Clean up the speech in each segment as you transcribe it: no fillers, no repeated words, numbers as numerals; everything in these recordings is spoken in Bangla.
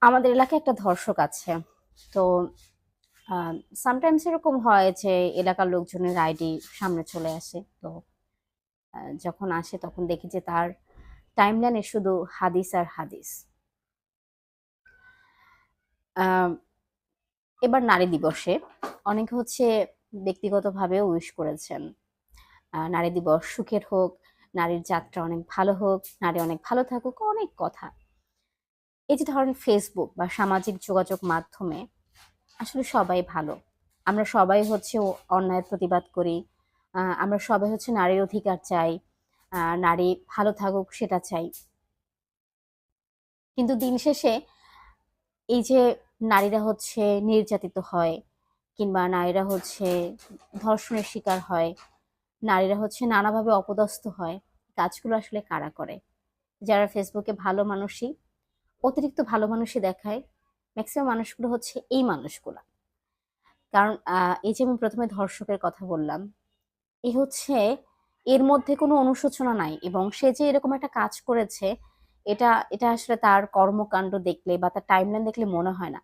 আমাদের এলাকায় একটা ধর্ষক আছে। তো সামটাইমস এরকম হয় যে এলাকার লোকজনের আইডি সামনে চলে আসে। তো যখন আসে তখন দেখি যে তার টাইমলাইনে শুধু হাদিস আর হাদিস। আহ, এবার নারী দিবসে অনেকে হচ্ছে ব্যক্তিগতভাবেও উইশ করেছেন। নারী দিবস সুখের হোক, নারীর যাত্রা অনেক ভালো হোক, নারী অনেক ভালো থাকুক, অনেক কথা। এই যে ধরেন ফেসবুক বা সামাজিক যোগাযোগ মাধ্যমে আসলে সবাই ভালো। আমরা সবাই হচ্ছে অন্যায়ের প্রতিবাদ করি। আমরা সবাই হচ্ছে নারীর অধিকার চাই। নারী ভালো থাকুক সেটা চাই। কিন্তু দিন শেষে এই যে নারীরা হচ্ছে নির্যাতিত হয়, কিংবা নারীরা হচ্ছে ধর্ষণের শিকার হয়, নারীরা হচ্ছে নানাভাবে অপদস্থ হয়, কাজগুলো আসলে কারা করে? যারা ফেসবুকে ভালো মানুষই, অতিরিক্ত ভালো মানুষই দেখায়, ম্যাক্সিমাম মানুষগুলো হচ্ছে এই মানুষগুলা। কারণ এই যে আমি প্রথমে ধর্ষকের কথা বললাম, এ হচ্ছে এর মধ্যে কোনো অনুশোচনা নাই, এবং সে যে এরকম একটা কাজ করেছে, এটা এটা আসলে তার কর্মকাণ্ড দেখলে বা তার টাইমলাইন দেখলে মনে হয় না।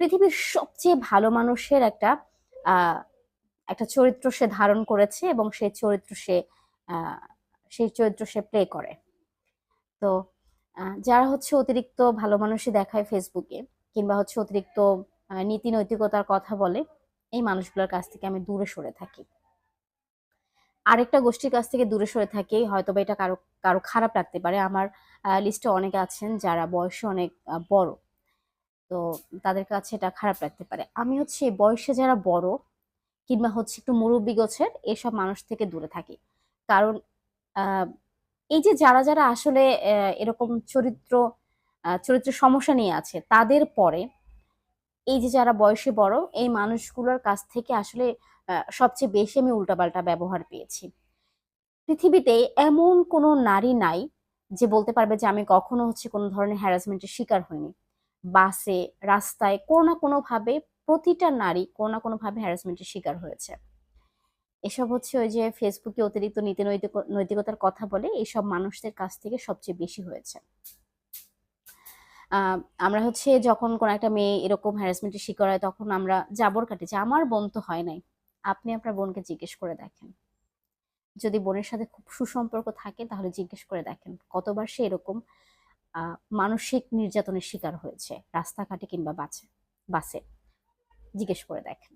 পৃথিবীর সবচেয়ে ভালো মানুষের আহ একটা চরিত্র সে ধারণ করেছে, এবং আহ সেই চরিত্র সে প্লে করে। তো যারা হচ্ছে অতিরিক্ত ভালো মানুষই দেখায় ফেসবুকে, কিংবা হচ্ছে অতিরিক্ত নীতি নৈতিকতার কথা বলে, এই মানুষগুলোর কাছ থেকে আমি দূরে সরে থাকি। আরেকটা গোষ্ঠীর কাছ থেকে দূরে সরে থাকি, হয়তো বা এটা কারো কারো খারাপ লাগতে পারে। আমার লিস্টে অনেকে আছেন যারা বয়সে অনেক বড়। তো তাদের কাছে এটা খারাপ লাগতে পারে। আমি হচ্ছে বয়সে যারা বড়, কিংবা হচ্ছে একটু মুরব্বি গোছের এসব মানুষ থেকে দূরে থাকি। কারণ আহ, এই যে যারা যারা আসলে এরকম চরিত্র সমস্যা নিয়ে আছে, তাদের পরে এই যে যারা বয়সে বড়, এই মানুষগুলোর কাছ থেকে আসলে সবচেয়ে বেশি আমি উল্টাপাল্টা ব্যবহার পেয়েছি। পৃথিবীতে এমন কোনো নারী নাই যে বলতে পারবে যে আমি কখনো হচ্ছে কোনো ধরনের হ্যারাসমেন্টের শিকার হইনি। বাসে, রাস্তায় কোনো না কোনো ভাবে প্রতিটা নারী কোনো না কোনো ভাবে হ্যারাসমেন্টের শিকার হয়েছে। এসব হচ্ছে ওই যে ফেসবুকে অতিরিক্ত নৈতিকতার কথা বলে এইসব মানুষদের কাছ থেকে সবচেয়ে বেশি হয়েছে। আহ, আমরা হচ্ছে যখন কোনো একটা মেয়ে এরকম হ্যারাসমেন্টের শিকার হয়, তখন আমরা জাবর কাটি যে আমার বোন তো হয় নাই। আপনি আপনার বোনকে জিজ্ঞেস করে দেখেন। যদি বোনের সাথে খুব সুসম্পর্ক থাকে তাহলে জিজ্ঞেস করে দেখেন কতবার সে এরকম মানসিক নির্যাতনের শিকার হয়েছে, রাস্তাঘাটে কিংবা বাসে। জিজ্ঞেস করে দেখেন।